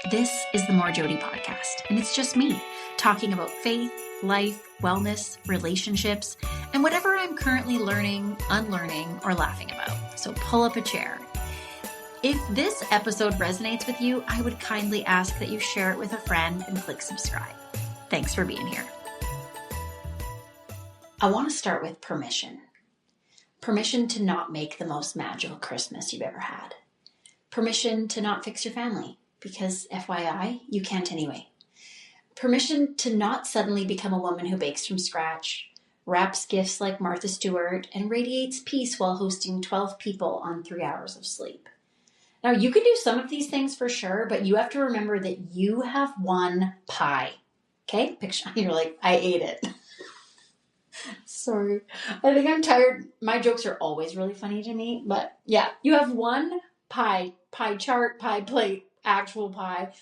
This is the More Jody Podcast, and it's just me talking about faith, life, wellness, relationships, and whatever I'm currently learning, unlearning, or laughing about. So pull up a chair. If this episode resonates with you, I would kindly ask that you share it with a friend and click subscribe. Thanks for being here. I want to start with permission. Permission to not make the most magical Christmas you've ever had. Permission to not fix your family, because FYI, you can't anyway. Permission to not suddenly become a woman who bakes from scratch, wraps gifts like Martha Stewart, and radiates peace while hosting 12 people on 3 hours of sleep. Now, you can do some of these things for sure, but you have to remember that you have one pie. Okay? Picture, you're like, I ate it. Sorry. I think I'm tired. My jokes are always really funny to me, but yeah, you have one pie chart, pie plate, actual pie,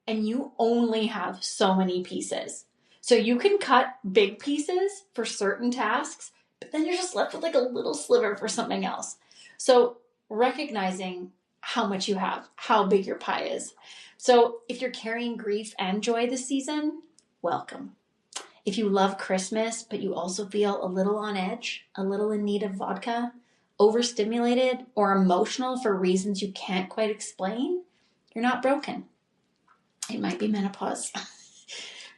and you only have so many pieces. So you can cut big pieces for certain tasks, but then you're just left with like a little sliver for something else. So recognizing how much you have, how big your pie is. So if you're carrying grief and joy this season, welcome. If you love Christmas, but you also feel a little on edge, a little in need of vodka, overstimulated, or emotional for reasons you can't quite explain, you're not broken. It might be menopause.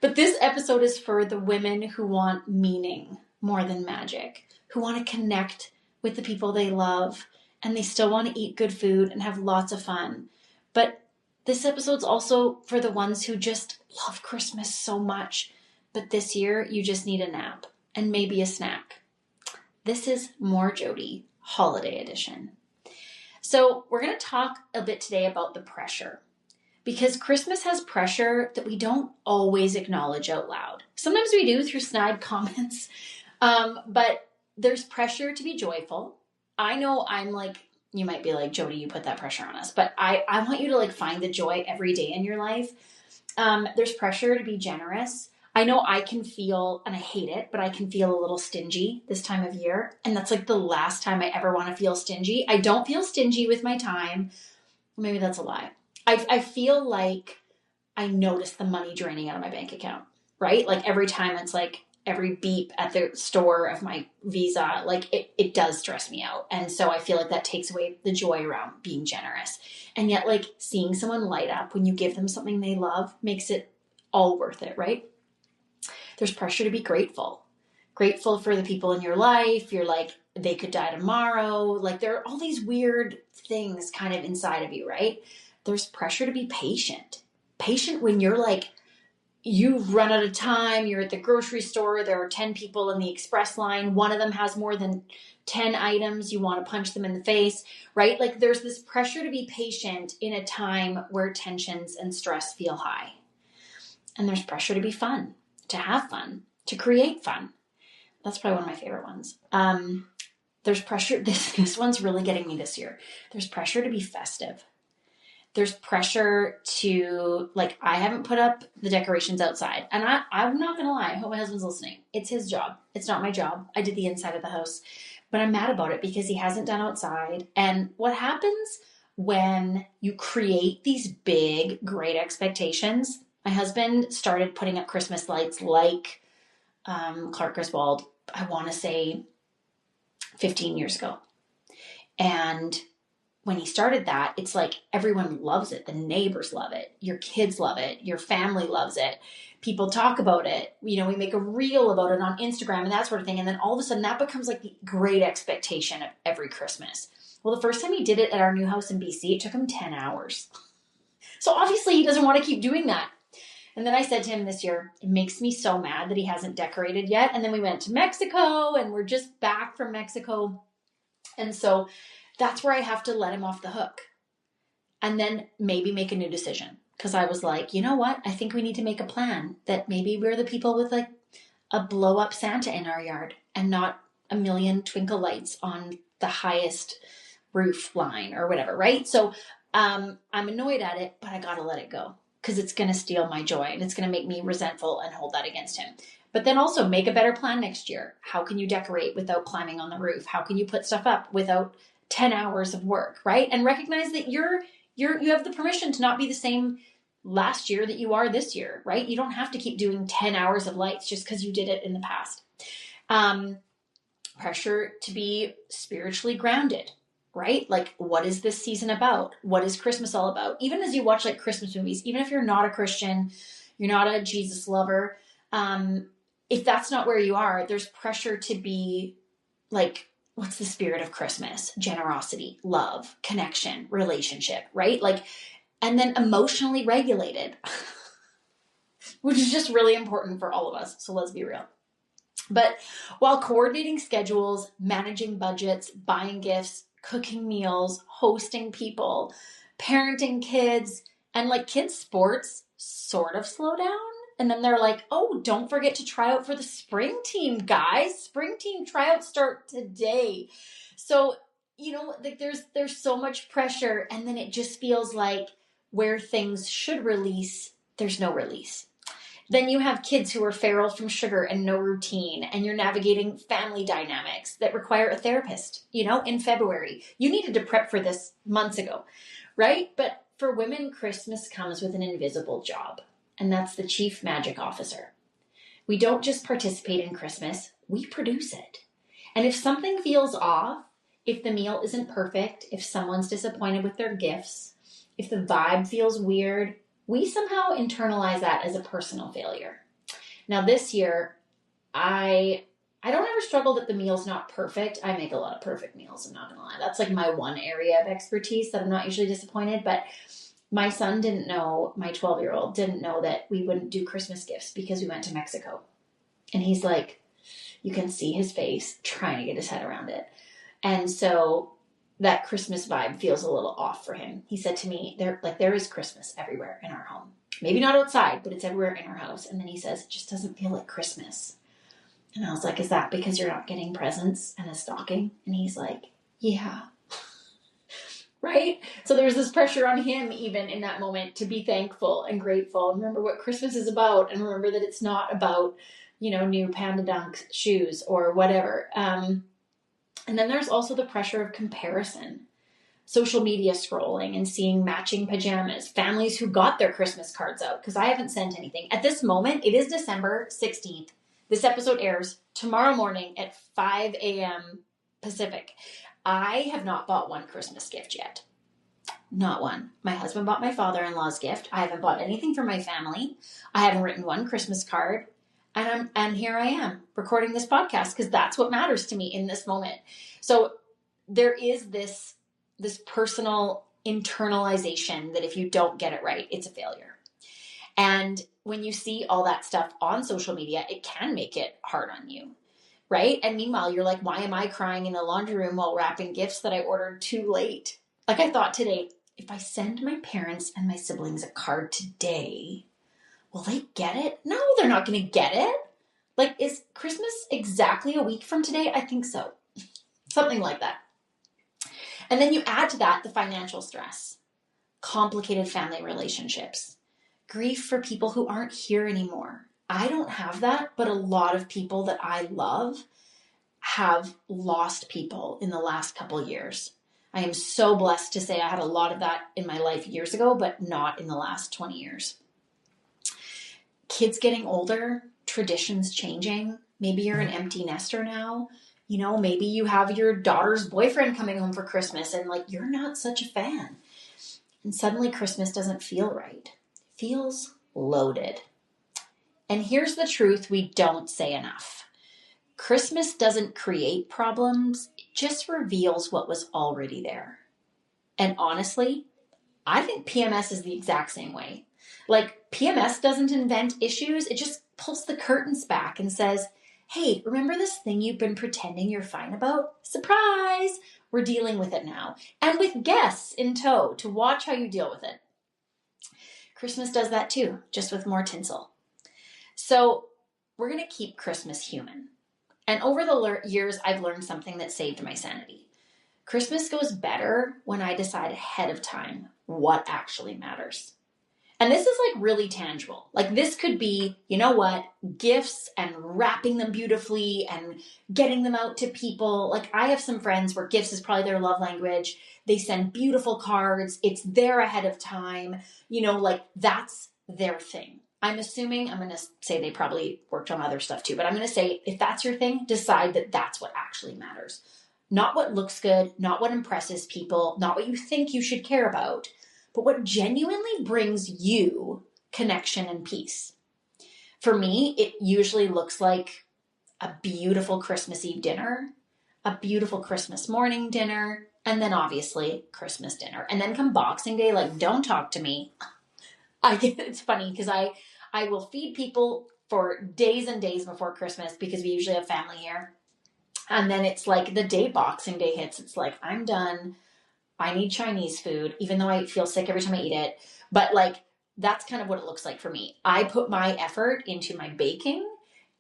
But this episode is for the women who want meaning more than magic, who want to connect with the people they love, and they still want to eat good food and have lots of fun. But this episode's also for the ones who just love Christmas so much, but this year you just need a nap and maybe a snack. This is More Jody Holiday Edition. So we're going to talk a bit today about the pressure, because Christmas has pressure that we don't always acknowledge out loud. Sometimes we do through snide comments, but there's pressure to be joyful. I know I'm like, you might be like, Jody, you put that pressure on us, but I want you to like find the joy every day in your life. There's pressure to be generous. I know I can feel, and I hate it, but I can feel a little stingy this time of year. And that's like the last time I ever want to feel stingy. I don't feel stingy with my time. Maybe that's a lie. I feel like I notice the money draining out of my bank account, right? Like every time it's like every beep at the store of my Visa, like it does stress me out. And so I feel like that takes away the joy around being generous. And yet like seeing someone light up when you give them something they love makes it all worth it, right? There's pressure to be grateful. Grateful for the people in your life. You're like, they could die tomorrow. Like there are all these weird things kind of inside of you, right? There's pressure to be patient. Patient when you're like, you've run out of time. You're at the grocery store. There are 10 people in the express line. One of them has more than 10 items. You want to punch them in the face, right? Like there's this pressure to be patient in a time where tensions and stress feel high. And there's pressure to be fun, to have fun, to create fun. That's probably one of my favorite ones. There's pressure. This one's really getting me this year. There's pressure to be festive. There's pressure to, like, I haven't put up the decorations outside. And I'm not going to lie. I hope my husband's listening. It's his job. It's not my job. I did the inside of the house. But I'm mad about it because he hasn't done outside. And what happens when you create these big, great expectations? My husband started putting up Christmas lights like Clark Griswold, I want to say 15 years ago. And when he started that, it's like everyone loves it. The neighbors love it. Your kids love it. Your family loves it. People talk about it. You know, we make a reel about it on Instagram and that sort of thing. And then all of a sudden that becomes like the great expectation of every Christmas. Well, the first time he did it at our new house in BC, it took him 10 hours. So obviously he doesn't want to keep doing that. And then I said to him this year, it makes me so mad that he hasn't decorated yet. And then we went to Mexico and we're just back from Mexico. And so that's where I have to let him off the hook and then maybe make a new decision. Because I was like, you know what? I think we need to make a plan that maybe we're the people with like a blow up Santa in our yard and not a million twinkle lights on the highest roof line or whatever, right? So I'm annoyed at it, but I got to let it go because it's going to steal my joy and it's going to make me resentful and hold that against him. But then also make a better plan next year. How can you decorate without climbing on the roof? How can you put stuff up without 10 hours of work, right? And recognize that you have the permission to not be the same last year that you are this year, right? You don't have to keep doing 10 hours of lights just because you did it in the past. Pressure to be spiritually grounded, right? Like, what is this season about? What is Christmas all about? Even as you watch like Christmas movies, even if you're not a Christian, you're not a Jesus lover, if that's not where you are, there's pressure to be like, what's the spirit of Christmas? Generosity, love, connection, relationship, right? Like, and then emotionally regulated, which is just really important for all of us. So let's be real. But while coordinating schedules, managing budgets, buying gifts, cooking meals, hosting people, parenting kids, and like kids' sports sort of slow down. And then they're like, oh, don't forget to try out for the spring team, guys. Spring team tryouts start today. So, like there's so much pressure. And then it just feels like where things should release, there's no release. Then you have kids who are feral from sugar and no routine, and you're navigating family dynamics that require a therapist, in February. You needed to prep for this months ago, right? But for women, Christmas comes with an invisible job, and that's the chief magic officer. We don't just participate in Christmas, we produce it. And if something feels off, if the meal isn't perfect, if someone's disappointed with their gifts, if the vibe feels weird, we somehow internalize that as a personal failure. Now this year, I don't ever struggle that the meal's not perfect. I make a lot of perfect meals, I'm not gonna lie. That's like my one area of expertise that I'm not usually disappointed. But my son didn't know, my 12-year-old didn't know that we wouldn't do Christmas gifts because we went to Mexico. And he's like, you can see his face trying to get his head around it. And so that Christmas vibe feels a little off for him. He said to me, there is Christmas everywhere in our home. Maybe not outside, but it's everywhere in our house. And then he says, it just doesn't feel like Christmas. And I was like, is that because you're not getting presents and a stocking? And he's like, yeah. Right? So there's this pressure on him even in that moment to be thankful and grateful and remember what Christmas is about and remember that it's not about, new Panda Dunk shoes or whatever. And then there's also the pressure of comparison, social media scrolling and seeing matching pajamas, families who got their Christmas cards out, because I haven't sent anything. At this moment, it is December 16th. This episode airs tomorrow morning at 5 a.m. Pacific. I have not bought one Christmas gift yet. Not one. My husband bought my father-in-law's gift. I haven't bought anything for my family. I haven't written one Christmas card. And here I am recording this podcast because that's what matters to me in this moment. So there is this personal internalization that if you don't get it right, it's a failure. And when you see all that stuff on social media, it can make it hard on you, right? And meanwhile, you're like, why am I crying in the laundry room while wrapping gifts that I ordered too late? Like I thought today, if I send my parents and my siblings a card today, will they get it? No, they're not going to get it. Like, is Christmas exactly a week from today? I think so. Something like that. And then you add to that the financial stress, complicated family relationships, grief for people who aren't here anymore. I don't have that, but a lot of people that I love have lost people in the last couple of years. I am so blessed to say I had a lot of that in my life years ago, but not in the last 20 years. Kids getting older, traditions changing. Maybe you're an empty nester now. Maybe you have your daughter's boyfriend coming home for Christmas and like, you're not such a fan. And suddenly Christmas doesn't feel right. It feels loaded. And here's the truth we don't say enough. Christmas doesn't create problems. It just reveals what was already there. And honestly, I think PMS is the exact same way. Like PMS doesn't invent issues. It just pulls the curtains back and says, hey, remember this thing you've been pretending you're fine about? Surprise! We're dealing with it now. And with guests in tow to watch how you deal with it. Christmas does that too, just with more tinsel. So we're going to keep Christmas human. And over the years, I've learned something that saved my sanity. Christmas goes better when I decide ahead of time what actually matters. And this is like really tangible. Like this could be, you know what, gifts and wrapping them beautifully and getting them out to people. Like I have some friends where gifts is probably their love language. They send beautiful cards. It's there ahead of time. You know, like that's their thing. I'm assuming, I'm going to say they probably worked on other stuff too, but I'm going to say if that's your thing, decide that that's what actually matters. Not what looks good, not what impresses people, not what you think you should care about, but what genuinely brings you connection and peace. For me, it usually looks like a beautiful Christmas Eve dinner, a beautiful Christmas morning dinner, and then obviously Christmas dinner. And then come Boxing Day, like don't talk to me. It's funny because I will feed people for days and days before Christmas because we usually have family here. And then it's like the day Boxing Day hits, it's like, I'm done. I need Chinese food, even though I feel sick every time I eat it. But like, that's kind of what it looks like for me. I put my effort into my baking.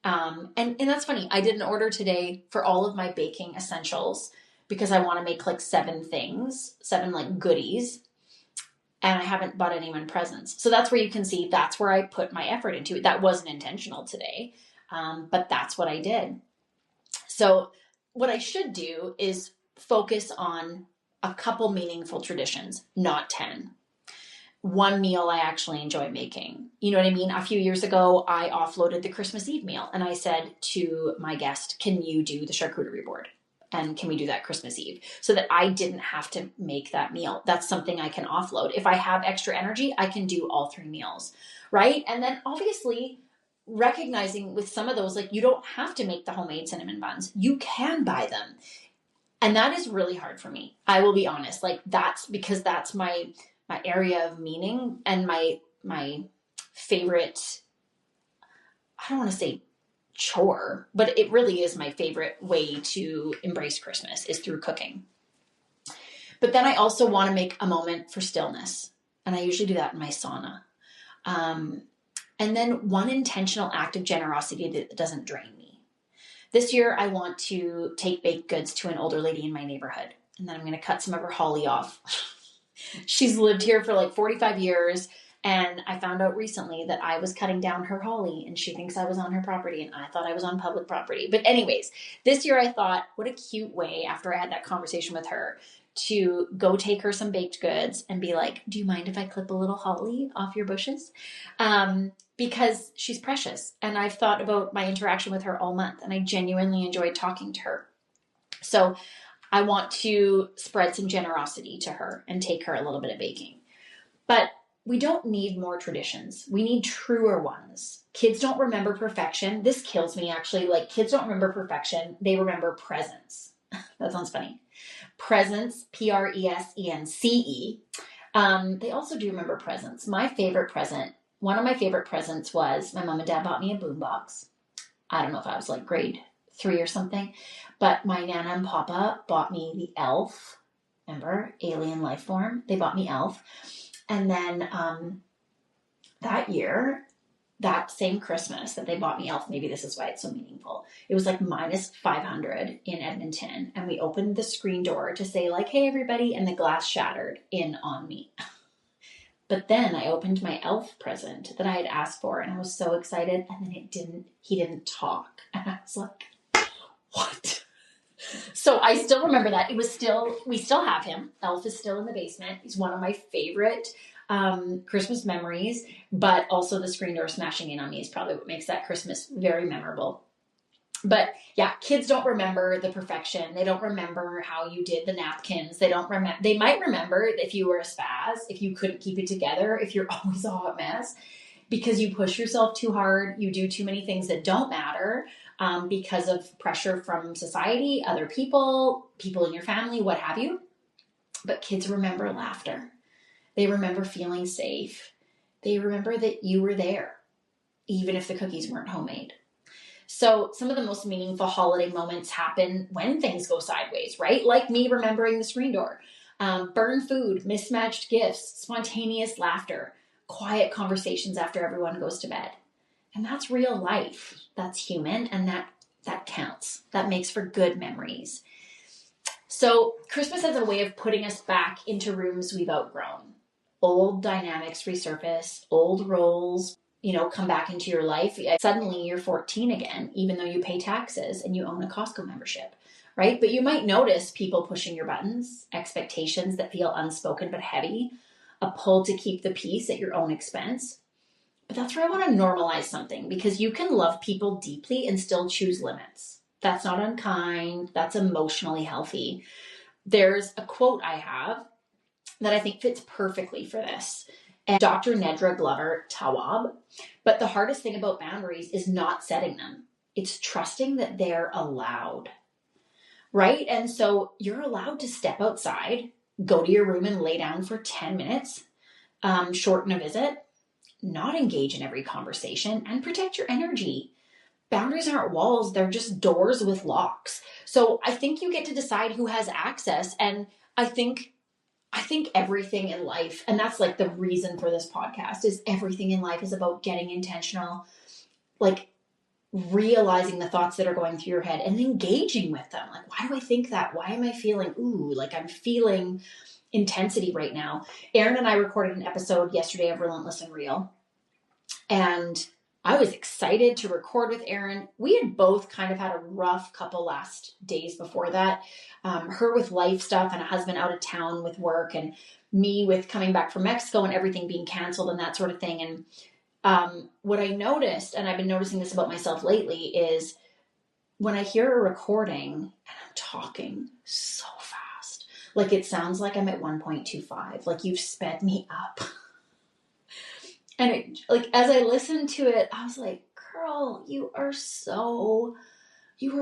And that's funny. I did an order today for all of my baking essentials because I want to make like 7 like goodies. And I haven't bought anyone presents. So that's where you can see that's where I put my effort into it. That wasn't intentional today, but that's what I did. So what I should do is focus on a couple meaningful traditions, not 10. One meal I actually enjoy making. You know what I mean? A few years ago, I offloaded the Christmas Eve meal and I said to my guest, can you do the charcuterie board? And can we do that Christmas Eve? So that I didn't have to make that meal. That's something I can offload. If I have extra energy, I can do all 3 meals, right? And then obviously recognizing with some of those, like you don't have to make the homemade cinnamon buns. You can buy them. And that is really hard for me. I will be honest. Like that's because that's my area of meaning and my favorite, I don't want to say chore, but it really is my favorite way to embrace Christmas is through cooking. But then I also want to make a moment for stillness. And I usually do that in my sauna. And then one intentional act of generosity that doesn't drain me. This year, I want to take baked goods to an older lady in my neighborhood. And then I'm going to cut some of her holly off. She's lived here for like 45 years. And I found out recently that I was cutting down her holly and she thinks I was on her property and I thought I was on public property. But anyways, this year I thought, what a cute way after I had that conversation with her to go take her some baked goods and be like, do you mind if I clip a little holly off your bushes? Because she's precious. And I've thought about my interaction with her all month and I genuinely enjoyed talking to her. So I want to spread some generosity to her and take her a little bit of baking. But we don't need more traditions. We need truer ones. Kids don't remember perfection. This kills me actually. Like kids don't remember perfection. They remember presence. That sounds funny. Presence, Presence. They also do remember presents. One of my favorite presents was my mom and dad bought me a boombox. I don't know if I was like grade 3 or something, but my Nana and Papa bought me the Elf. Remember, alien life form? They bought me Elf. And then that year, that same Christmas that they bought me Elf, maybe this is why it's so meaningful, it was like minus 500 in Edmonton. And we opened the screen door to say like, hey, everybody, and the glass shattered in on me. But then I opened my Elf present that I had asked for and I was so excited. And then he didn't talk. And I was like, what? So I still remember that. We still have him. Elf is still in the basement. He's one of my favorite Christmas memories, but also the screen door smashing in on me is probably what makes that Christmas very memorable. But yeah, kids don't remember the perfection. They don't remember how you did the napkins. They might remember if you were a spaz, if you couldn't keep it together, if you're always a hot mess, because you push yourself too hard. You do too many things that don't matter. Because of pressure from society, other people in your family, what have you. But kids remember laughter. They remember feeling safe. They remember that you were there, even if the cookies weren't homemade. So some of the most meaningful holiday moments happen when things go sideways, right? Like me remembering the screen door, burned food, mismatched gifts, spontaneous laughter, quiet conversations after everyone goes to bed. And that's real life. That's human. And that counts. That makes for good memories. So Christmas has a way of putting us back into rooms we've outgrown. old dynamics resurface, old roles, come back into your life. Suddenly you're 14 again, even though you pay taxes and you own a Costco membership, right? But you might notice people pushing your buttons, expectations that feel unspoken but heavy, a pull to keep the peace at your own expense. But that's where I want to normalize something, because you can love people deeply and still choose limits. That's not unkind. That's emotionally healthy. There's a quote I have that I think fits perfectly for this. And Dr. Nedra Glover Tawwab. But the hardest thing about boundaries is not setting them. It's trusting that they're allowed, right? And so you're allowed to step outside, go to your room and lay down for 10 minutes, shorten a visit, not engage in every conversation, and protect your energy. Boundaries aren't walls, they're just doors with locks. So I think you get to decide who has access. And I think everything in life, and that's like the reason for this podcast, is everything in life is about getting intentional, like realizing the thoughts that are going through your head and engaging with them. Like, why do I think that? Why am I feeling, like I'm feeling intensity right now? Aaron and I recorded an episode yesterday of Relentless and Real, and I was excited to record with Aaron. We had both kind of had a rough couple last days before that. Her with life stuff and a husband out of town with work, and me with coming back from Mexico and everything being canceled and that sort of thing. And what I noticed, and I've been noticing this about myself lately, is when I hear a recording and I'm talking so fast, like it sounds like I'm at 1.25, like you've sped me up. And it, like, as I listened to it, I was like, girl, you are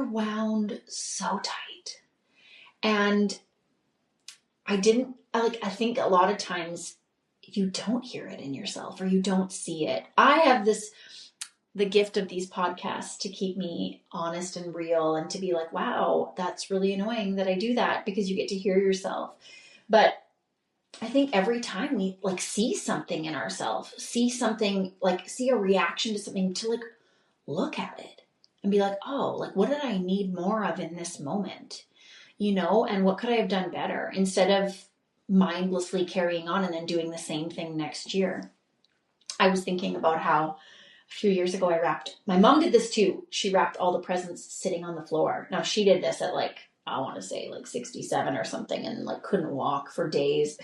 wound so tight. And I think a lot of times you don't hear it in yourself, or you don't see it. I have the gift of these podcasts to keep me honest and real, and to be like, wow, that's really annoying that I do that, because you get to hear yourself. But I think every time we see something in ourselves, see a reaction to something, to look at it and be like, oh, what did I need more of in this moment? And what could I have done better, instead of mindlessly carrying on and then doing the same thing next year. I was thinking about how a few years ago my mom did this too. She wrapped all the presents sitting on the floor. Now she did this at I want to say 67 or something, and couldn't walk for days.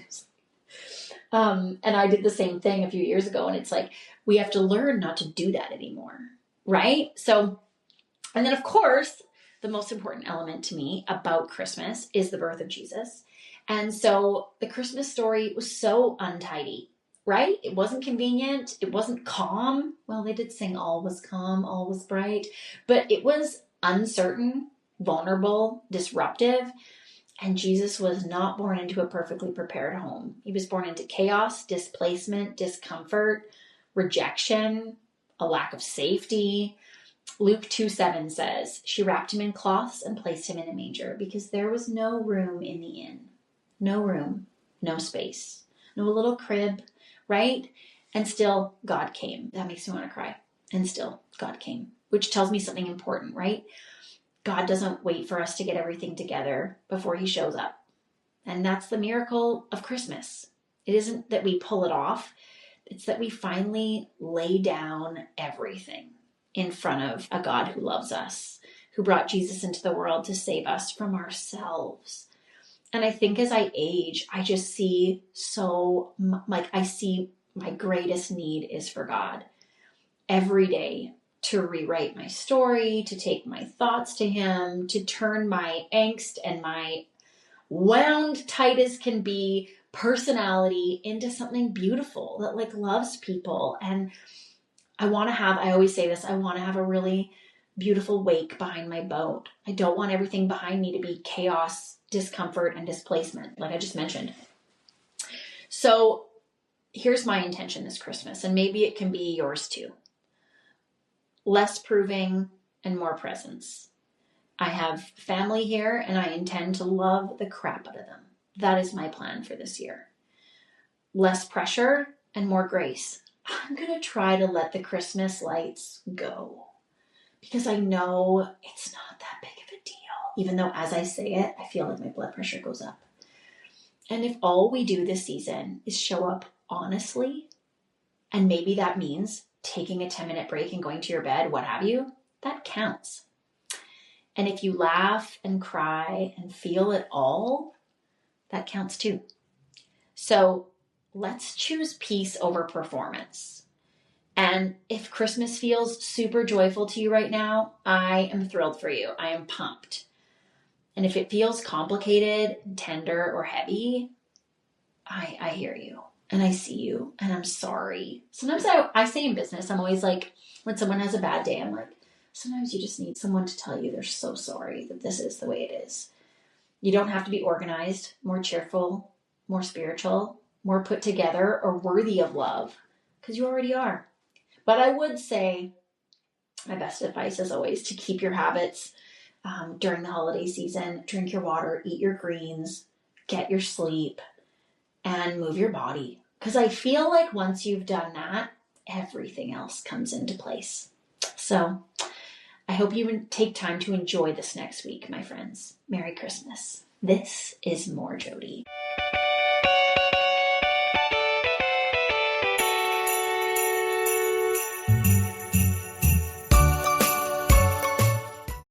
And I did the same thing a few years ago, and it's we have to learn not to do that anymore, right? So, and then of course, the most important element to me about Christmas is the birth of Jesus. And so the Christmas story was so untidy, right? It wasn't convenient. It wasn't calm. Well, they did sing all was calm, all was bright, but it was uncertain, vulnerable, disruptive. And Jesus was not born into a perfectly prepared home. He was born into chaos, displacement, discomfort, rejection, a lack of safety. Luke 2:7 says, she wrapped him in cloths and placed him in a manger, because there was no room in the inn. No room, no space, no little crib, right? And still God came. That makes me want to cry. And still God came, which tells me something important, right? God doesn't wait for us to get everything together before he shows up. And that's the miracle of Christmas. It isn't that we pull it off. It's that we finally lay down everything in front of a God who loves us, who brought Jesus into the world to save us from ourselves. And I think as I age, I just see I see my greatest need is for God every day, to rewrite my story, to take my thoughts to him, to turn my angst and my wound tight as can be personality into something beautiful that loves people. And I always say this, I want to have a really beautiful wake behind my boat. I don't want everything behind me to be chaos, discomfort, and displacement, like I just mentioned. So here's my intention this Christmas, and maybe it can be yours too. Less proving and more presence. I have family here, and I intend to love the crap out of them. That is my plan for this year. Less pressure and more grace. I'm going to try to let the Christmas lights go, because I know it's not that big of a deal. Even though as I say it, I feel like my blood pressure goes up. And if all we do this season is show up honestly, and maybe that means taking a 10-minute break and going to your bed, what have you, that counts. And if you laugh and cry and feel it all, that counts too. So let's choose peace over performance. And if Christmas feels super joyful to you right now, I am thrilled for you. I am pumped. And if it feels complicated, tender, or heavy, I hear you and I see you and I'm sorry. Sometimes I say in business, I'm always like, when someone has a bad day, I'm like, sometimes you just need someone to tell you they're so sorry that this is the way it is. You don't have to be organized, more cheerful, more spiritual, more put together, or worthy of love, because you already are. But I would say my best advice is always to keep your habits during the holiday season. Drink your water, eat your greens, get your sleep, and move your body. Because I feel like once you've done that, everything else comes into place. So I hope you take time to enjoy this next week, my friends. Merry Christmas. This is More Jody.